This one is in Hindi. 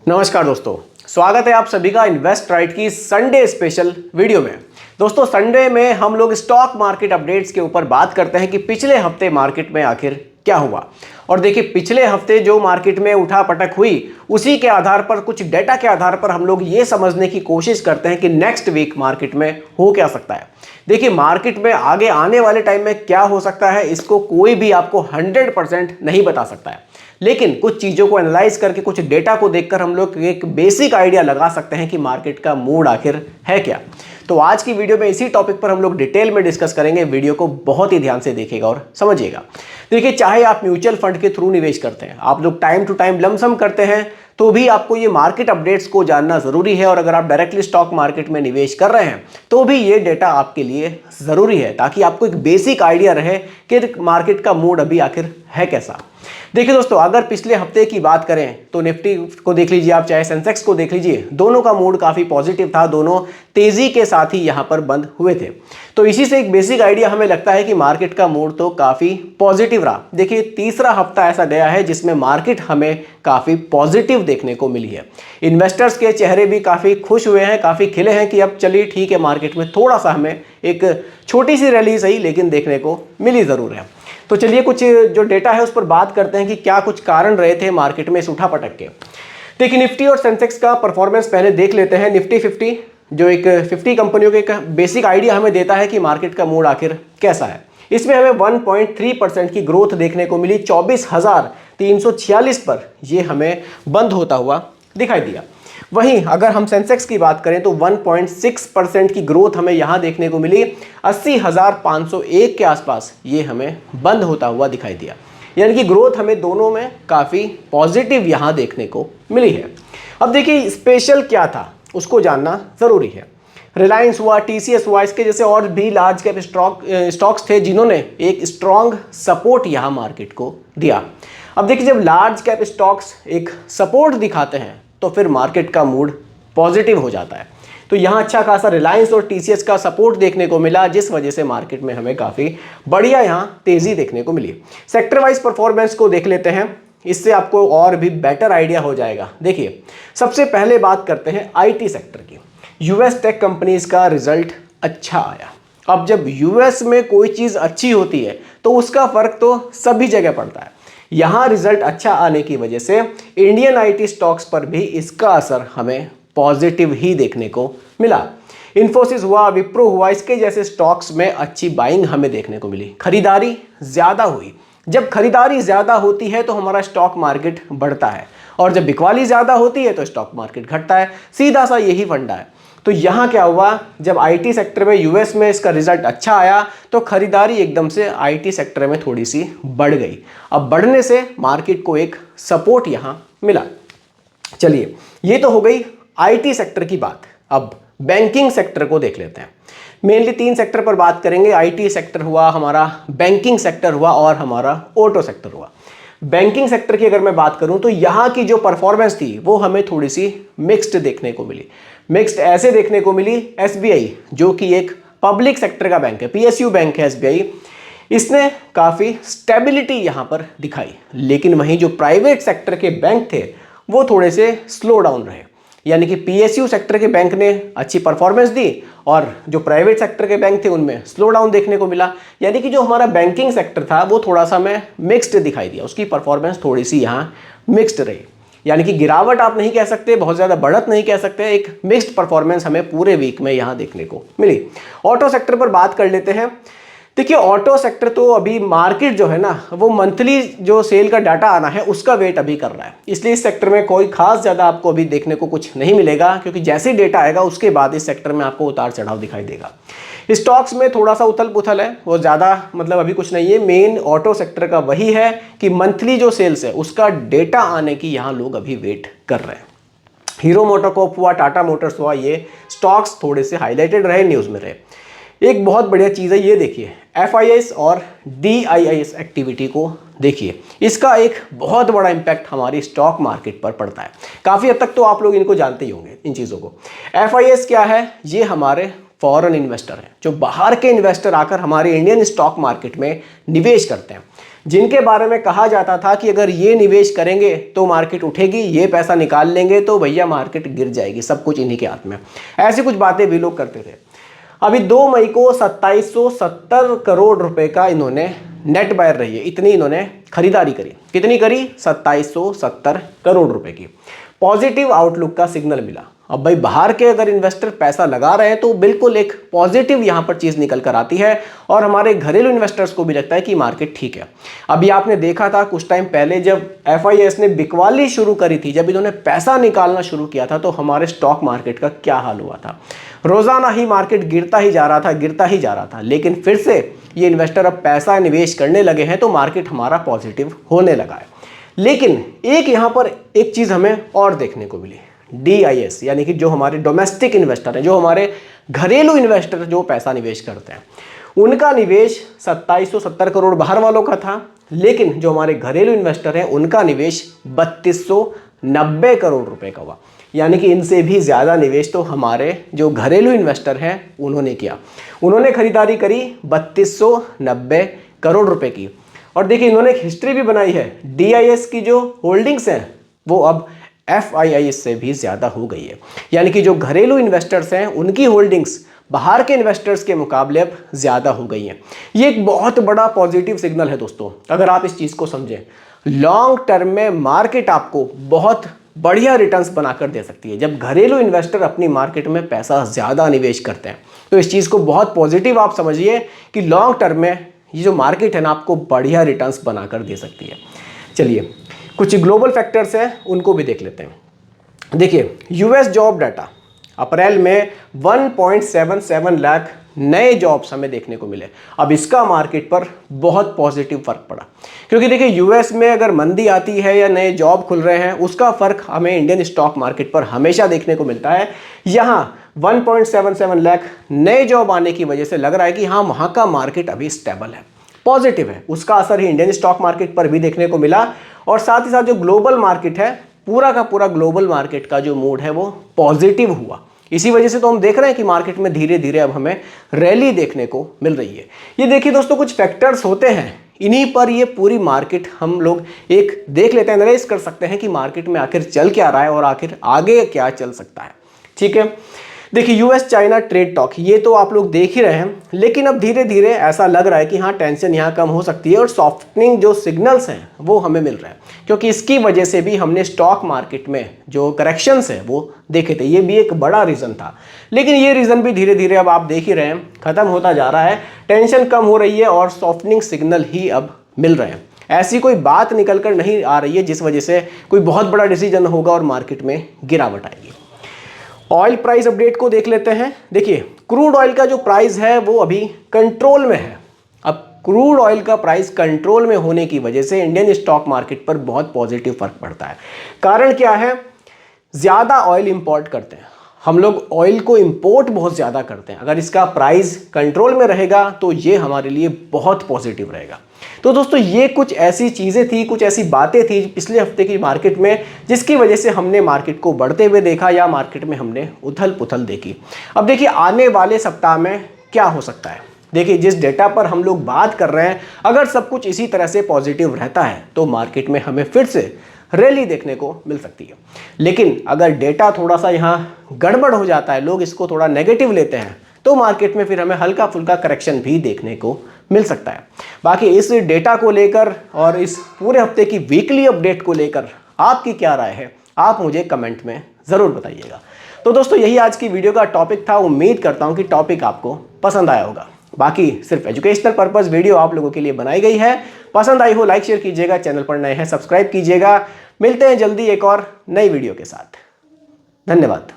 नमस्कार दोस्तों, स्वागत है आप सभी का इन्वेस्ट राइट की संडे स्पेशल वीडियो में। दोस्तों, संडे में हम लोग स्टॉक मार्केट अपडेट्स के ऊपर बात करते हैं कि पिछले हफ्ते मार्केट में आखिर क्या हुआ। और देखिए, पिछले हफ्ते जो मार्केट में उठापटक हुई उसी के आधार पर, कुछ डेटा के आधार पर हम लोग ये समझने की कोशिश करते हैं कि नेक्स्ट वीक मार्केट में हो क्या सकता है। देखिए, मार्केट में आगे आने वाले टाइम में क्या हो सकता है इसको कोई भी आपको 100% नहीं बता सकता है, लेकिन कुछ चीज़ों को एनालाइज करके, कुछ डेटा को देखकर हम लोग एक बेसिक आइडिया लगा सकते हैं कि मार्केट का मूड आखिर है क्या। तो आज की वीडियो में इसी टॉपिक पर हम लोग डिटेल में डिस्कस करेंगे। वीडियो को बहुत ही ध्यान से देखिएगा और समझिएगा। देखिए, चाहे आप म्यूचुअल फंड के थ्रू निवेश करते हैं, आप लोग टाइम टू टाइम लमसम करते हैं, तो भी आपको ये मार्केट अपडेट्स को जानना जरूरी है। और अगर आप डायरेक्टली स्टॉक मार्केट में निवेश कर रहे हैं तो भी ये डेटा आपके लिए जरूरी है, ताकि आपको एक बेसिक आइडिया रहे कि मार्केट का मूड अभी आखिर है कैसा। देखिए दोस्तों, अगर पिछले हफ्ते की बात करें तो निफ्टी को देख लीजिए आप, चाहे सेंसेक्स को देख लीजिए, दोनों का मूड काफ़ी पॉजिटिव था, दोनों तेज़ी के साथ ही यहाँ पर बंद हुए थे। तो इसी से एक बेसिक आइडिया हमें लगता है कि मार्केट का मूड तो काफ़ी पॉजिटिव रहा। देखिए, तीसरा हफ्ता ऐसा गया है जिसमें मार्केट हमें काफ़ी पॉजिटिव देखने को मिली है। इन्वेस्टर्स के चेहरे भी काफ़ी खुश हुए हैं, काफ़ी खिले हैं कि अब चलिए ठीक है, मार्केट में थोड़ा सा हमें एक छोटी सी रैली सही लेकिन देखने को मिली ज़रूर है। तो चलिए कुछ जो डेटा है उस पर बात करते हैं कि क्या कुछ कारण रहे थे मार्केट में इस उठापटक के। देखिए, निफ्टी और सेंसेक्स का परफॉर्मेंस पहले देख लेते हैं। निफ्टी 50 जो एक 50 कंपनियों के एक बेसिक आइडिया हमें देता है कि मार्केट का मूड आखिर कैसा है। इसमें हमें 1.3% की ग्रोथ देखने को मिली। 24,346 पर यह हमें बंद होता हुआ दिखाई दिया। वहीं अगर हम सेंसेक्स की बात करें तो 1.6% की ग्रोथ हमें यहां देखने को मिली। 80,501 के आसपास ये हमें बंद होता हुआ दिखाई दिया। यानी कि ग्रोथ हमें दोनों में काफ़ी पॉजिटिव यहां देखने को मिली है। अब देखिए, स्पेशल क्या था उसको जानना ज़रूरी है। रिलायंस हुआ, टीसीएस हुआ, इसके जैसे और भी लार्ज कैप स्टॉक्स थे जिन्होंने एक स्ट्रॉन्ग सपोर्ट यहाँ मार्केट को दिया। अब देखिए, जब लार्ज कैप स्टॉक्स एक सपोर्ट दिखाते हैं तो फिर मार्केट का मूड पॉजिटिव हो जाता है। तो यहाँ अच्छा खासा रिलायंस और टीसीएस का सपोर्ट देखने को मिला, जिस वजह से मार्केट में हमें काफ़ी बढ़िया यहाँ तेज़ी देखने को मिली। सेक्टर वाइज परफॉर्मेंस को देख लेते हैं, इससे आपको और भी बेटर आइडिया हो जाएगा। देखिए, सबसे पहले बात करते हैं आईटी सेक्टर की। यूएस टेक कंपनीज का रिजल्ट अच्छा आया। अब जब यूएस में कोई चीज़ अच्छी होती है तो उसका फर्क तो सभी जगह पड़ता है। यहाँ रिजल्ट अच्छा आने की वजह से इंडियन आईटी स्टॉक्स पर भी इसका असर हमें पॉजिटिव ही देखने को मिला। इन्फोसिस हुआ, विप्रो हुआ, इसके जैसे स्टॉक्स में अच्छी बाइंग हमें देखने को मिली। खरीदारी ज़्यादा हुई। जब खरीदारी ज़्यादा होती है तो हमारा स्टॉक मार्केट बढ़ता है, और जब बिकवाली ज़्यादा होती है तो स्टॉक मार्केट घटता है। सीधा सा यही फंडा है। तो यहाँ क्या हुआ, जब आईटी सेक्टर में यूएस में इसका रिजल्ट अच्छा आया तो खरीदारी एकदम से आईटी सेक्टर में थोड़ी सी बढ़ गई। अब बढ़ने से मार्केट को एक सपोर्ट यहाँ मिला। चलिए, ये तो हो गई आईटी सेक्टर की बात। अब बैंकिंग सेक्टर को देख लेते हैं। मेनली 3 सेक्टर पर बात करेंगे। आईटी सेक्टर हुआ हमारा, बैंकिंग सेक्टर हुआ और हमारा ऑटो सेक्टर हुआ। बैंकिंग सेक्टर की अगर मैं बात करूं तो यहाँ की जो परफॉर्मेंस थी वो हमें थोड़ी सी मिक्स्ड देखने को मिली। मिक्स्ड ऐसे देखने को मिली, एसबीआई जो कि एक पब्लिक सेक्टर का बैंक है, पीएसयू बैंक है एसबीआई, इसने काफ़ी स्टेबिलिटी यहाँ पर दिखाई। लेकिन वहीं जो प्राइवेट सेक्टर के बैंक थे वो थोड़े से स्लो डाउन रहे। यानी कि पीएसयू सेक्टर के बैंक ने अच्छी परफॉर्मेंस दी और जो प्राइवेट सेक्टर के बैंक थे उनमें स्लो डाउन देखने को मिला। यानी कि जो हमारा बैंकिंग सेक्टर था वो थोड़ा सा हमें मिक्स्ड दिखाई दिया, उसकी परफॉर्मेंस थोड़ी सी यहाँ मिक्स्ड रही। यानी कि गिरावट आप नहीं कह सकते, बहुत ज़्यादा बढ़त नहीं कह सकते, एक मिक्स्ड परफॉर्मेंस हमें पूरे वीक में यहाँ देखने को मिली। ऑटो सेक्टर पर बात कर लेते हैं। देखिए, ऑटो सेक्टर तो अभी मार्केट जो है ना वो मंथली जो सेल का डाटा आना है उसका वेट अभी कर रहा है, इसलिए इस सेक्टर में कोई खास ज़्यादा आपको अभी देखने को कुछ नहीं मिलेगा, क्योंकि जैसे ही डेटा आएगा उसके बाद इस सेक्टर में आपको उतार चढ़ाव दिखाई देगा। स्टॉक्स में थोड़ा सा उथल पुथल है, वो ज़्यादा मतलब अभी कुछ नहीं है। मेन ऑटो सेक्टर का वही है कि मंथली जो सेल्स है उसका डेटा आने की यहाँ लोग अभी वेट कर रहे हैं। हीरो मोटोकॉर्प हुआ, टाटा मोटर्स हुआ, ये स्टॉक्स थोड़े से हाईलाइटेड रहे, न्यूज़ में रहे। एक बहुत बढ़िया चीज़ है, ये देखिए एफआईएस और डीआईआईएस एक्टिविटी को देखिए, इसका एक बहुत बड़ा इम्पैक्ट हमारी स्टॉक मार्केट पर पड़ता है। काफ़ी हद तक तो आप लोग इनको जानते ही होंगे इन चीज़ों को। एफआईएस क्या है, ये हमारे फॉरेन इन्वेस्टर हैं, जो बाहर के इन्वेस्टर आकर हमारे इंडियन स्टॉक मार्केट में निवेश करते हैं। जिनके बारे में कहा जाता था कि अगर ये निवेश करेंगे तो मार्केट उठेगी, ये पैसा निकाल लेंगे तो भैया मार्केट गिर जाएगी, सब कुछ इन्हीं के हाथ में। ऐसी कुछ बातें भी लोग करते थे। अभी 2 मई को 2770 करोड़ रुपए का इन्होंने नेट बायर रही है, इतनी इन्होंने खरीदारी करी। कितनी करी? 2770 करोड़ रुपए की। पॉजिटिव आउटलुक का सिग्नल मिला। अब भाई बाहर के अगर इन्वेस्टर पैसा लगा रहे हैं तो बिल्कुल एक पॉजिटिव यहाँ पर चीज़ निकल कर आती है और हमारे घरेलू इन्वेस्टर्स को भी लगता है कि मार्केट ठीक है। अभी आपने देखा था कुछ टाइम पहले जब FIS ने बिकवाली शुरू करी थी, जब इन्होंने पैसा निकालना शुरू किया था तो हमारे स्टॉक मार्केट का क्या हाल हुआ था। रोजाना ही मार्केट गिरता ही जा रहा था। लेकिन फिर से ये इन्वेस्टर अब पैसा निवेश करने लगे हैं तो मार्केट हमारा पॉजिटिव होने लगा है। लेकिन एक यहाँ पर एक चीज़ हमें और देखने को मिली, DIS यानी कि जो हमारे डोमेस्टिक इन्वेस्टर हैं, जो हमारे घरेलू इन्वेस्टर जो पैसा निवेश करते हैं, उनका निवेश 2770 करोड़ बाहर वालों का था, लेकिन जो हमारे घरेलू इन्वेस्टर हैं उनका निवेश 3290 करोड़ रुपए का हुआ। यानी कि इनसे भी ज़्यादा निवेश तो हमारे जो घरेलू इन्वेस्टर हैं उन्होंने किया। उन्होंने खरीदारी करी 3290 करोड़ रुपए की। और देखिए इन्होंने एक हिस्ट्री भी बनाई है। DIS की जो होल्डिंग्स हैं वो अब FIIs से भी ज़्यादा हो गई है। यानी कि जो घरेलू इन्वेस्टर्स हैं उनकी होल्डिंग्स बाहर के इन्वेस्टर्स के मुकाबले अब ज़्यादा हो गई हैं। ये एक बहुत बड़ा पॉजिटिव सिग्नल है दोस्तों, अगर आप इस चीज़ को समझें। लॉन्ग टर्म में मार्केट आपको बहुत बढ़िया रिटर्न्स बनाकर दे सकती है। जब घरेलू इन्वेस्टर अपनी मार्केट में पैसा ज़्यादा निवेश करते हैं तो इस चीज़ को बहुत पॉजिटिव आप समझिए कि लॉन्ग टर्म में ये जो मार्केट है ना आपको बढ़िया रिटर्न्स बनाकर दे सकती है। चलिए कुछ ग्लोबल फैक्टर्स हैं उनको भी देख लेते हैं। देखिए US जॉब डाटा अप्रैल में 1.77 लाख नए जॉब्स हमें देखने को मिले। अब इसका मार्केट पर बहुत पॉजिटिव फर्क पड़ा, क्योंकि देखिए US में अगर मंदी आती है या नए जॉब खुल रहे हैं उसका फर्क हमें इंडियन स्टॉक मार्केट पर हमेशा देखने को मिलता है। यहाँ 1.77 लाख नए जॉब आने की वजह से लग रहा है कि हाँ वहाँ का मार्केट अभी स्टेबल है, पॉजिटिव है। उसका असर ही इंडियन स्टॉक मार्केट पर भी देखने को मिला। और साथ ही साथ जो ग्लोबल मार्केट है, पूरा का पूरा ग्लोबल मार्केट का जो मूड है वो पॉजिटिव हुआ। इसी वजह से तो हम देख रहे हैं कि मार्केट में धीरे धीरे अब हमें रैली देखने को मिल रही है। ये देखिए दोस्तों कुछ फैक्टर्स होते हैं, इन्हीं पर ये पूरी मार्केट हम लोग एक देख लेते हैं, एनालाइज कर सकते हैं कि मार्केट में आखिर चल क्या रहा है और आखिर आगे क्या चल सकता है। ठीक है, देखिए US चाइना ट्रेड टॉक ये तो आप लोग देख ही रहे हैं, लेकिन अब धीरे धीरे ऐसा लग रहा है कि हाँ टेंशन यहाँ कम हो सकती है और सॉफ्टनिंग जो सिग्नल्स हैं वो हमें मिल रहे हैं, क्योंकि इसकी वजह से भी हमने स्टॉक मार्केट में जो करेक्शंस हैं वो देखे थे। ये भी एक बड़ा रीज़न था, लेकिन ये रीज़न भी धीरे धीरे अब आप देख ही रहे हैं ख़त्म होता जा रहा है। टेंशन कम हो रही है और सॉफ्टनिंग सिग्नल ही अब मिल रहे हैं। ऐसी कोई बात निकल कर नहीं आ रही है जिस वजह से कोई बहुत बड़ा डिसीजन होगा और मार्केट में गिरावट आएगी। ऑयल प्राइस अपडेट को देख लेते हैं। देखिए क्रूड ऑयल का जो प्राइस है वो अभी कंट्रोल में है। अब क्रूड ऑयल का प्राइस कंट्रोल में होने की वजह से इंडियन स्टॉक मार्केट पर बहुत पॉजिटिव फर्क पड़ता है। कारण क्या है? ज़्यादा ऑयल इंपोर्ट करते हैं हम लोग, ऑयल को इंपोर्ट बहुत ज़्यादा करते हैं। अगर इसका प्राइस कंट्रोल में रहेगा तो ये हमारे लिए बहुत पॉजिटिव रहेगा। तो दोस्तों ये कुछ ऐसी चीज़ें थी, कुछ ऐसी बातें थी पिछले हफ्ते की मार्केट में जिसकी वजह से हमने मार्केट को बढ़ते हुए देखा या मार्केट में हमने उथल पुथल देखी। अब देखिए आने वाले सप्ताह में क्या हो सकता है। देखिए जिस डेटा पर हम लोग बात कर रहे हैं, अगर सब कुछ इसी तरह से पॉजिटिव रहता है तो मार्केट में हमें फिर से रैली देखने को मिल सकती है। लेकिन अगर डेटा थोड़ा सा यहाँ गड़बड़ हो जाता है, लोग इसको थोड़ा नेगेटिव लेते हैं, तो मार्केट में फिर हमें हल्का फुल्का करेक्शन भी देखने को मिल सकता है। बाकी इस डेटा को लेकर और इस पूरे हफ्ते की वीकली अपडेट को लेकर आपकी क्या राय है, आप मुझे कमेंट में ज़रूर बताइएगा। तो दोस्तों यही आज की वीडियो का टॉपिक था। उम्मीद करता हूँ कि टॉपिक आपको पसंद आया होगा। बाकी सिर्फ एजुकेशनल पर्पस वीडियो आप लोगों के लिए बनाई गई है। पसंद आई हो लाइक शेयर कीजिएगा, चैनल पर नए हैं सब्सक्राइब कीजिएगा। मिलते हैं जल्दी एक और नई वीडियो के साथ। धन्यवाद।